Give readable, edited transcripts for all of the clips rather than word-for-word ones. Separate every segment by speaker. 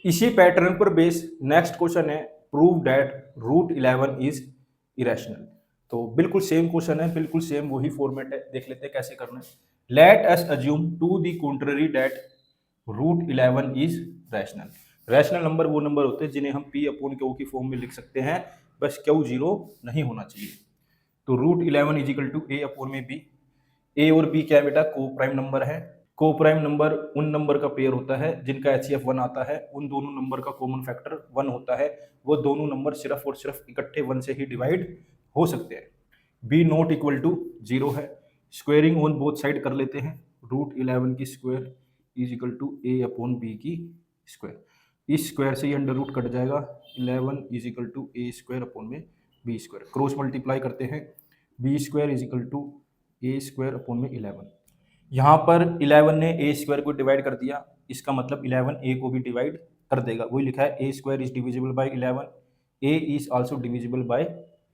Speaker 1: इसी पैटर्न पर base next question है, prove that root 11 is irrational. तो बिल्कुल सेम क्वेश्चन है, बिल्कुल सेम वही फॉर्मेट है, देख लेते हैं कैसे करना है। Let us assume to the contrary that root 11 is rational. Rational number वो नंबर होते हैं जिन्हें हम p अपॉन क्यू की फॉर्म में लिख सकते हैं, बस क्यू जीरो नहीं होना चाहिए। तो root 11 is equal to a upon में बी। ए और बी क्या है बेटा, को प्राइम नंबर है। को प्राइम नंबर उन नंबर का पेयर होता है जिनका एचसीएफ 1 आता है, उन दोनों नंबर का कॉमन फैक्टर 1 होता है। वो दोनों नंबर सिर्फ और सिर्फ इकट्ठे 1 से ही डिवाइड हो सकते हैं। बी नॉट इक्वल टू 0 है। स्क्वेयरिंग ऑन बोथ साइड कर लेते हैं। रूट 11 की square is equal to a upon b की स्क्वायर। इस स्क्वायर से ये अंडर रूट कट जाएगा। 11 is equal to a square upon में बी स्क्वायर। क्रॉस मल्टीप्लाई करते हैं। B square is equal to a square upon में 11। यहाँ पर 11 ने ए स्क्वायर को डिवाइड कर दिया, इसका मतलब 11 ए को भी डिवाइड कर देगा। वही लिखा है a square is divisible by 11, a is also divisible by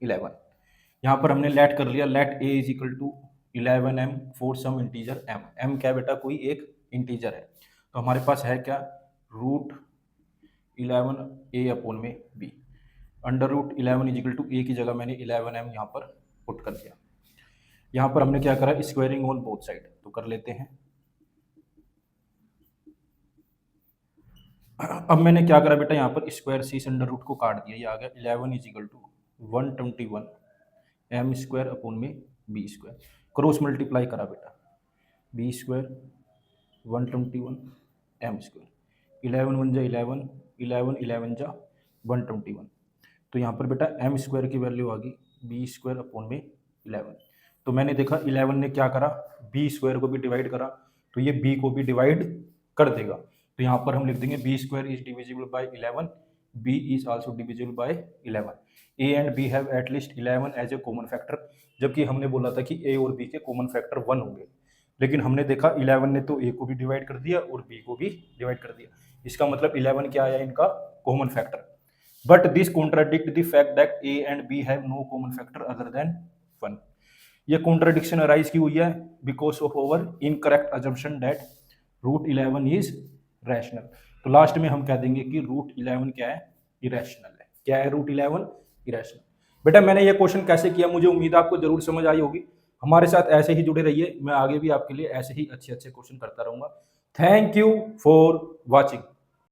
Speaker 1: 11। यहाँ पर हमने लेट कर लिया, let a is equal to 11m for some integer m। m क्या बेटा, कोई एक इंटीजर है। तो हमारे पास है क्या, रूट 11 ए अपॉन में b। Under root 11 is equal to a की जगह मैंने 11m यहाँ पर पुट कर दिया। यहाँ पर हमने क्या करा, स्क्वायरिंग ऑन बोथ साइड, तो कर लेते हैं। अब मैंने क्या करा बेटा, यहाँ पर स्क्वायर से इस अंडर रूट को काट दिया, ये आ गया 11 is equal to 121 m square upon में बी स्क्वायर। क्रॉस मल्टीप्लाई करा बेटा, बी स्क्वायर 121 एम स्क्वायर। 11 1 जा 11, 11 11 जा 121। तो यहाँ पर बेटा एम स्क्वायर की वैल्यू आ गई बी स्क्वायर अपॉन में 11। तो मैंने देखा 11 ने क्या करा, बी स्क्वायर को भी डिवाइड करा, तो ये बी को भी डिवाइड कर देगा। तो यहाँ पर हम लिख देंगे b square is divisible by 11, b is also divisible by 11। A and b have at least 11 as a common factor, जबकि हमने बोला था कि ए और बी के कॉमन फैक्टर 1 होंगे, लेकिन हमने देखा 11 ने तो ए को भी डिवाइड कर दिया और बी को भी डिवाइड कर दिया। इसका मतलब 11 क्या आया, इनका common factor. But this contradict the fact that a and b have no common factor other than 1। ये कॉन्ट्राडिक्शन अराइज की हुई है because of over incorrect assumption that root 11 is rational. तो लास्ट में हम कह देंगे कि रूट 11 क्या है, इरेशनल है। क्या है, रूट 11 इरेशनल। बेटा मैंने ये क्वेश्चन कैसे किया, मुझे उम्मीद है आपको जरूर समझ आई होगी। हमारे साथ ऐसे ही जुड़े रहिए, मैं आगे भी आपके लिए ऐसे ही अच्छे अच्छे क्वेश्चन करता रहूंगा। Thank you for watching.